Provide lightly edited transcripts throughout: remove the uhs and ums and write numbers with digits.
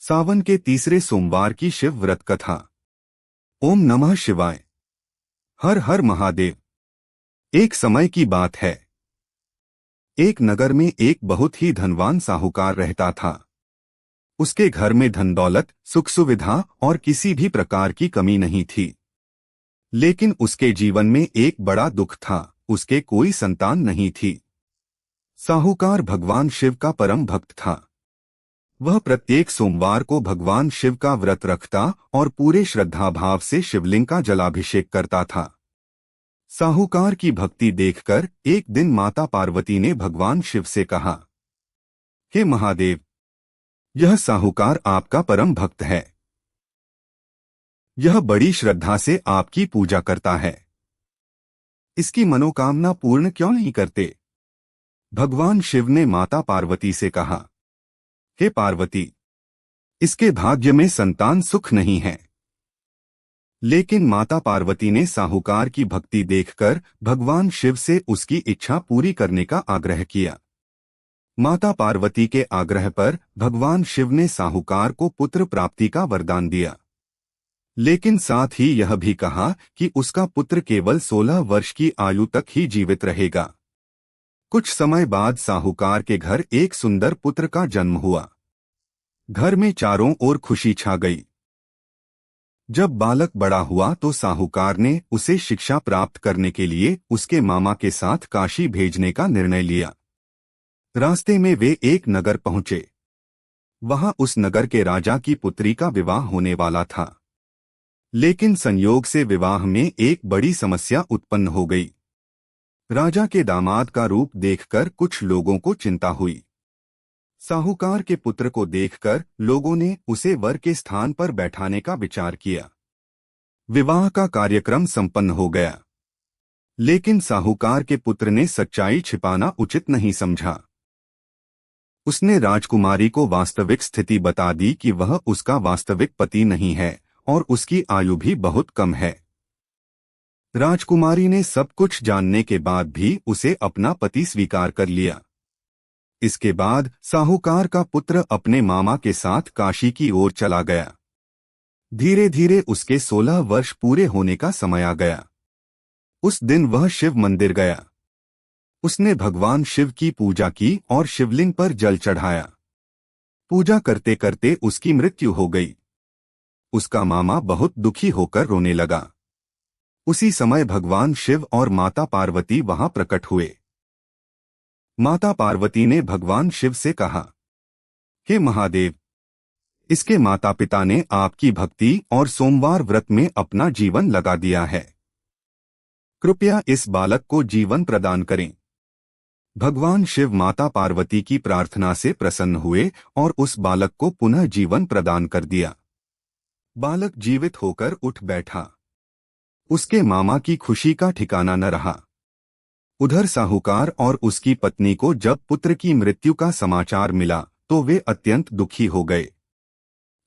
सावन के तीसरे सोमवार की शिव व्रत कथा। ओम नमः शिवाय। हर हर महादेव। एक समय की बात है। एक नगर में एक बहुत ही धनवान साहूकार रहता था। उसके घर में धन दौलत, सुख सुविधा और किसी भी प्रकार की कमी नहीं थी। लेकिन उसके जीवन में एक बड़ा दुख था, उसके कोई संतान नहीं थी। साहूकार भगवान शिव का परम भक्त था। वह प्रत्येक सोमवार को भगवान शिव का व्रत रखता और पूरे श्रद्धा भाव से शिवलिंग का जलाभिषेक करता था। साहूकार की भक्ति देखकर एक दिन माता पार्वती ने भगवान शिव से कहा, हे महादेव, यह साहूकार आपका परम भक्त है। यह बड़ी श्रद्धा से आपकी पूजा करता है। इसकी मनोकामना पूर्ण क्यों नहीं करते? भगवान शिव ने माता पार्वती से कहा, हे पार्वती, इसके भाग्य में संतान सुख नहीं है। लेकिन माता पार्वती ने साहूकार की भक्ति देखकर भगवान शिव से उसकी इच्छा पूरी करने का आग्रह किया। माता पार्वती के आग्रह पर भगवान शिव ने साहूकार को पुत्र प्राप्ति का वरदान दिया। लेकिन साथ ही यह भी कहा कि उसका पुत्र केवल 16 वर्ष की आयु तक ही जीवित रहेगा। कुछ समय बाद साहूकार के घर एक सुंदर पुत्र का जन्म हुआ। घर में चारों ओर खुशी छा गई। जब बालक बड़ा हुआ तो साहूकार ने उसे शिक्षा प्राप्त करने के लिए उसके मामा के साथ काशी भेजने का निर्णय लिया। रास्ते में वे एक नगर पहुंचे। वहां उस नगर के राजा की पुत्री का विवाह होने वाला था। लेकिन संयोग से विवाह में एक बड़ी समस्या उत्पन्न हो गई। राजा के दामाद का रूप देखकर कुछ लोगों को चिंता हुई। साहूकार के पुत्र को देखकर लोगों ने उसे वर के स्थान पर बैठाने का विचार किया। विवाह का कार्यक्रम संपन्न हो गया। लेकिन साहूकार के पुत्र ने सच्चाई छिपाना उचित नहीं समझा। उसने राजकुमारी को वास्तविक स्थिति बता दी कि वह उसका वास्तविक पति नहीं है और उसकी आयु भी बहुत कम है। राजकुमारी ने सब कुछ जानने के बाद भी उसे अपना पति स्वीकार कर लिया। इसके बाद साहूकार का पुत्र अपने मामा के साथ काशी की ओर चला गया। धीरे धीरे उसके 16 वर्ष पूरे होने का समय आ गया। उस दिन वह शिव मंदिर गया। उसने भगवान शिव की पूजा की और शिवलिंग पर जल चढ़ाया। पूजा करते करते उसकी मृत्यु हो गई। उसका मामा बहुत दुखी होकर रोने लगा। उसी समय भगवान शिव और माता पार्वती वहां प्रकट हुए। माता पार्वती ने भगवान शिव से कहा, हे महादेव, इसके माता पिता ने आपकी भक्ति और सोमवार व्रत में अपना जीवन लगा दिया है। कृपया इस बालक को जीवन प्रदान करें। भगवान शिव माता पार्वती की प्रार्थना से प्रसन्न हुए और उस बालक को पुनः जीवन प्रदान कर दिया। बालक जीवित होकर उठ बैठा। उसके मामा की खुशी का ठिकाना न रहा। उधर साहूकार और उसकी पत्नी को जब पुत्र की मृत्यु का समाचार मिला तो वे अत्यंत दुखी हो गए।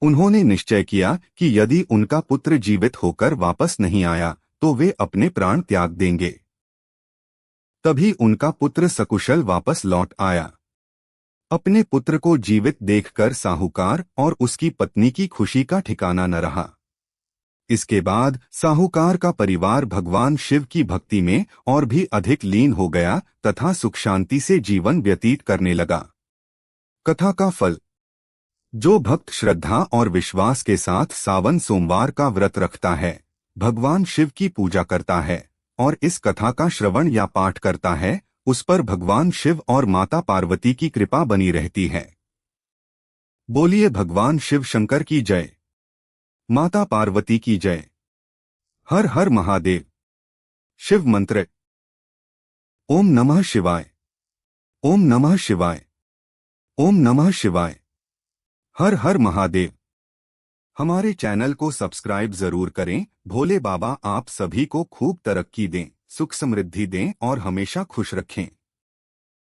उन्होंने निश्चय किया कि यदि उनका पुत्र जीवित होकर वापस नहीं आया तो वे अपने प्राण त्याग देंगे। तभी उनका पुत्र सकुशल वापस लौट आया। अपने पुत्र को जीवित देखकर साहूकार और उसकी पत्नी की खुशी का ठिकाना न रहा। इसके बाद साहूकार का परिवार भगवान शिव की भक्ति में और भी अधिक लीन हो गया तथा सुख शांति से जीवन व्यतीत करने लगा। कथा का फल। जो भक्त श्रद्धा और विश्वास के साथ सावन सोमवार का व्रत रखता है, भगवान शिव की पूजा करता है और इस कथा का श्रवण या पाठ करता है, उस पर भगवान शिव और माता पार्वती की कृपा बनी रहती है। बोलिए भगवान शिव शंकर की जय। माता पार्वती की जय। हर हर महादेव। शिव मंत्र। ओम नमः शिवाय। ओम नमः शिवाय। ओम नमः शिवाय। हर हर महादेव। हमारे चैनल को सब्सक्राइब जरूर करें। भोले बाबा आप सभी को खूब तरक्की दें, सुख समृद्धि दें और हमेशा खुश रखें।